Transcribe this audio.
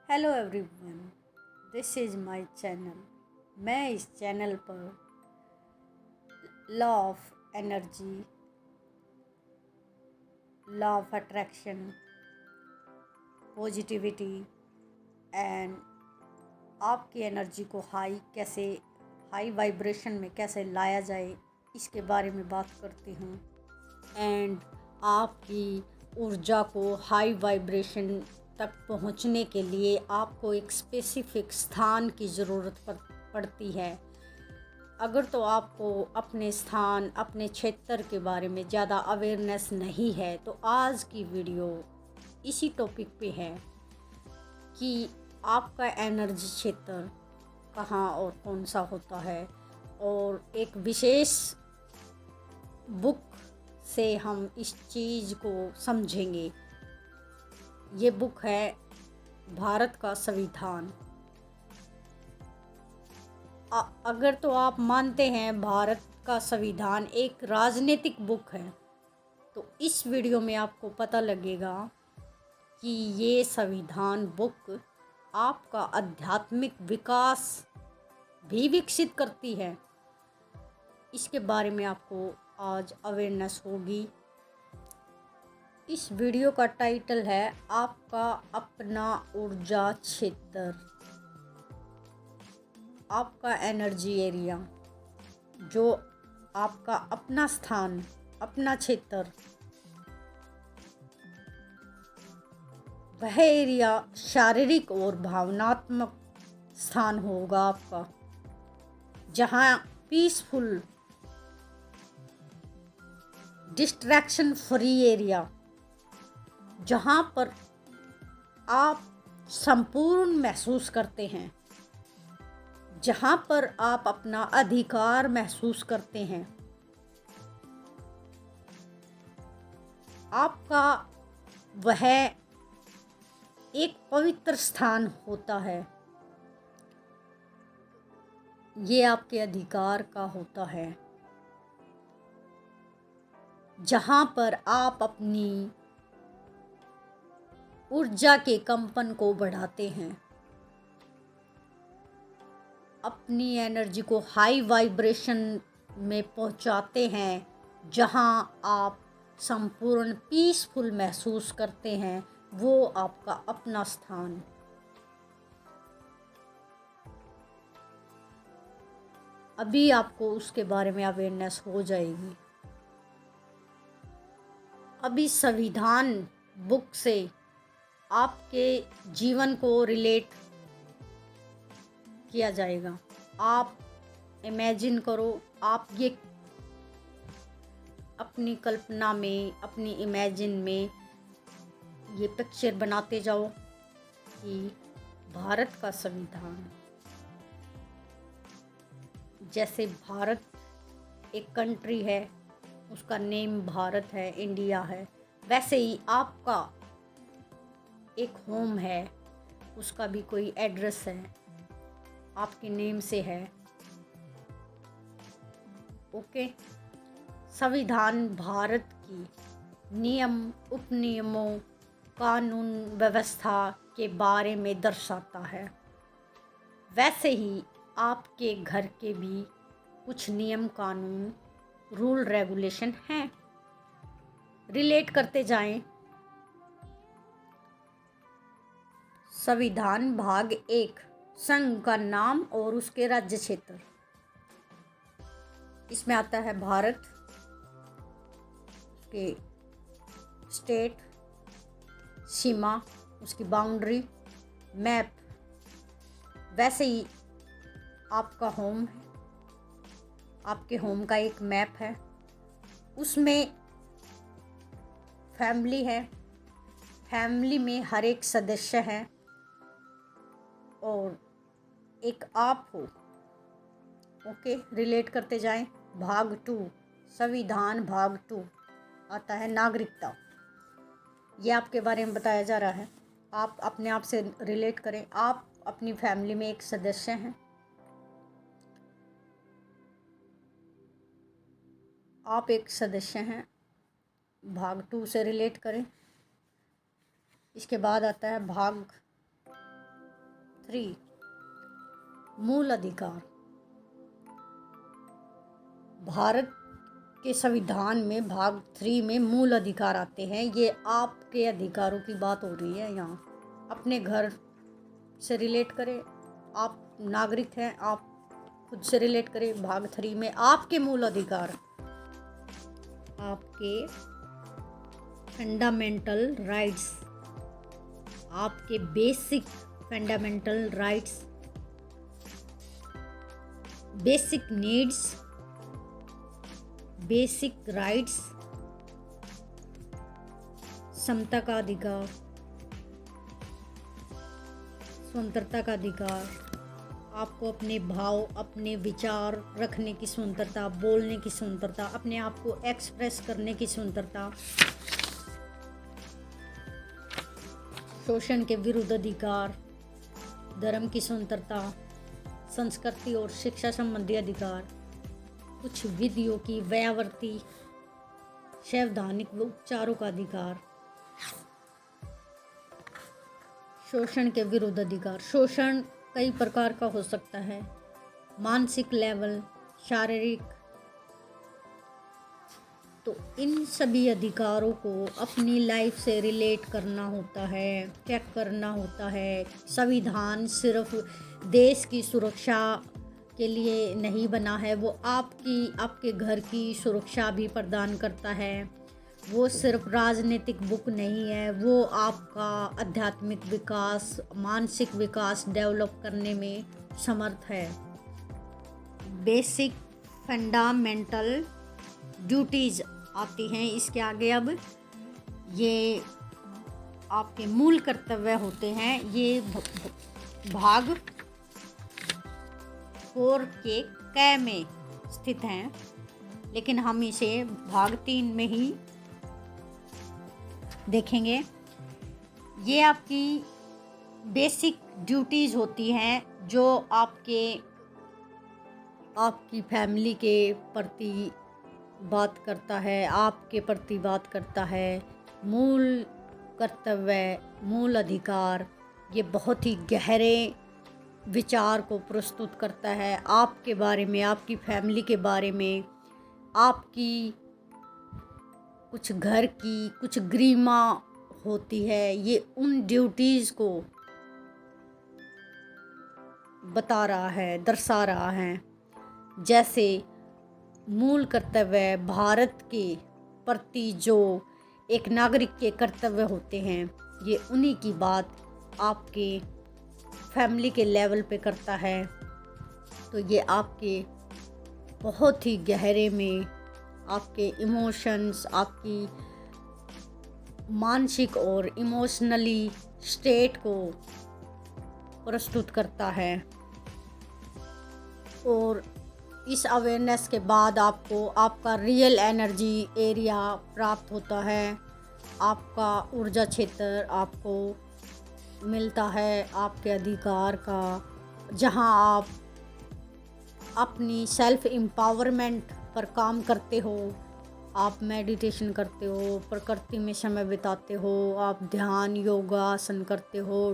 Hello everyone, this is my channel. मैं इस channel पर law of energy, law of attraction, positivity and आपकी energy को high vibration में कैसे लाया जाए, इसके बारे में बात करती हूँ। एंड आपकी ऊर्जा को हाई वाइब्रेशन तक पहुंचने के लिए आपको एक स्पेसिफिक स्थान की ज़रूरत पड़ती है। अगर तो आपको अपने स्थान, अपने क्षेत्र के बारे में ज़्यादा अवेयरनेस नहीं है, तो आज की वीडियो इसी टॉपिक पे है कि आपका एनर्जी क्षेत्र कहाँ और कौन सा होता है। और एक विशेष बुक से हम इस चीज़ को समझेंगे। ये बुक है भारत का संविधान। अगर तो आप मानते हैं भारत का संविधान एक राजनीतिक बुक है, तो इस वीडियो में आपको पता लगेगा कि ये संविधान बुक आपका आध्यात्मिक विकास भी विकसित करती है। इसके बारे में आपको आज अवेयरनेस होगी। इस वीडियो का टाइटल है आपका अपना ऊर्जा क्षेत्र, आपका एनर्जी एरिया, जो आपका अपना स्थान, अपना क्षेत्र, वह एरिया शारीरिक और भावनात्मक स्थान होगा आपका, जहाँ पीसफुल, डिस्ट्रैक्शन फ्री एरिया, जहाँ पर आप संपूर्ण महसूस करते हैं, जहाँ पर आप अपना अधिकार महसूस करते हैं। आपका वह एक पवित्र स्थान होता है। ये आपके अधिकार का होता है, जहाँ पर आप अपनी ऊर्जा के कंपन को बढ़ाते हैं, अपनी एनर्जी को हाई वाइब्रेशन में पहुंचाते हैं, जहां आप संपूर्ण पीसफुल महसूस करते हैं। वो आपका अपना स्थान। अभी आपको उसके बारे में अवेयरनेस हो जाएगी। अभी संविधान बुक से आपके जीवन को रिलेट किया जाएगा। आप इमेजिन करो, आप ये अपनी कल्पना में, अपनी इमेजिन में ये पिक्चर बनाते जाओ कि भारत का संविधान, जैसे भारत एक कंट्री है, उसका नेम भारत है, इंडिया है, वैसे ही आपका एक होम है, उसका भी कोई एड्रेस है, आपके नेम से है। ओके। संविधान भारत की नियम, उपनियमों, कानून व्यवस्था के बारे में दर्शाता है। वैसे ही आपके घर के भी कुछ नियम, कानून, रूल, रेगुलेशन हैं। रिलेट करते जाएं। संविधान भाग 1, संघ का नाम और उसके राज्य क्षेत्र। इसमें आता है भारत के स्टेट, सीमा, उसकी बाउंड्री, मैप। वैसे ही आपका होम है, आपके होम का एक मैप है, उसमें फैमिली है, फैमिली में हर एक सदस्य है और एक आप हो। ओके। रिलेट करते जाएं। भाग 2, संविधान भाग 2 आता है नागरिकता। ये आपके बारे में बताया जा रहा है। आप अपने आप से रिलेट करें। आप अपनी फैमिली में एक सदस्य हैं। आप एक सदस्य हैं। भाग 2 से रिलेट करें। इसके बाद आता है भाग 3 मूल अधिकार। भारत के संविधान में भाग 3 में मूल अधिकार आते हैं। ये आपके अधिकारों की बात हो रही है। यहाँ अपने घर से रिलेट करें, आप नागरिक हैं, आप खुद से रिलेट करें। भाग 3 में आपके मूल अधिकार, आपके फंडामेंटल राइट्स, आपके basic fundamental rights, basic needs, basic rights, समता का अधिकार, स्वतंत्रता का अधिकार, आपको अपने भाव, अपने विचार रखने की स्वतंत्रता, बोलने की स्वतंत्रता, अपने आप को एक्सप्रेस करने की स्वतंत्रता, शोषण के विरुद्ध अधिकार, धर्म की स्वतंत्रता, संस्कृति और शिक्षा संबंधी अधिकार, कुछ विधियों की व्यावर्ती, संवैधानिक उपचारों का अधिकार, शोषण के विरुद्ध अधिकार। शोषण कई प्रकार का हो सकता है, मानसिक लेवल, शारीरिक। तो इन सभी अधिकारों को अपनी लाइफ से रिलेट करना होता है, चेक करना होता है। संविधान सिर्फ देश की सुरक्षा के लिए नहीं बना है, वो आपके घर की सुरक्षा भी प्रदान करता है। वो सिर्फ राजनीतिक बुक नहीं है, वो आपका आध्यात्मिक विकास, मानसिक विकास डेवलप करने में समर्थ है। बेसिक फंडामेंटल ड्यूटीज़ आती हैं इसके आगे। अब ये आपके मूल कर्तव्य होते हैं। ये भाग 4 के क में स्थित हैं, लेकिन हम इसे भाग 3 में ही देखेंगे। ये आपकी बेसिक ड्यूटीज़ होती हैं जो आपकी फैमिली के प्रति बात करता है, आपके प्रति बात करता है। मूल कर्तव्य, मूल अधिकार, ये बहुत ही गहरे विचार को प्रस्तुत करता है आपके बारे में, आपकी फैमिली के बारे में, आपकी कुछ घर की कुछ गरिमा होती है। ये उन ड्यूटीज़ को बता रहा है, दर्शा रहा है। जैसे मूल कर्तव्य भारत के प्रति जो एक नागरिक के कर्तव्य होते हैं, ये उन्हीं की बात आपके फैमिली के लेवल पे करता है। तो ये आपके बहुत ही गहरे में आपके इमोशंस, आपकी मानसिक और इमोशनली स्टेट को प्रस्तुत करता है। और इस अवेयरनेस के बाद आपको आपका रियल एनर्जी एरिया प्राप्त होता है, आपका ऊर्जा क्षेत्र आपको मिलता है, आपके अधिकार का, जहां आप अपनी सेल्फ एम्पावरमेंट पर काम करते हो। आप मेडिटेशन करते हो, प्रकृति में समय बिताते हो, आप ध्यान, योगा आसन करते हो,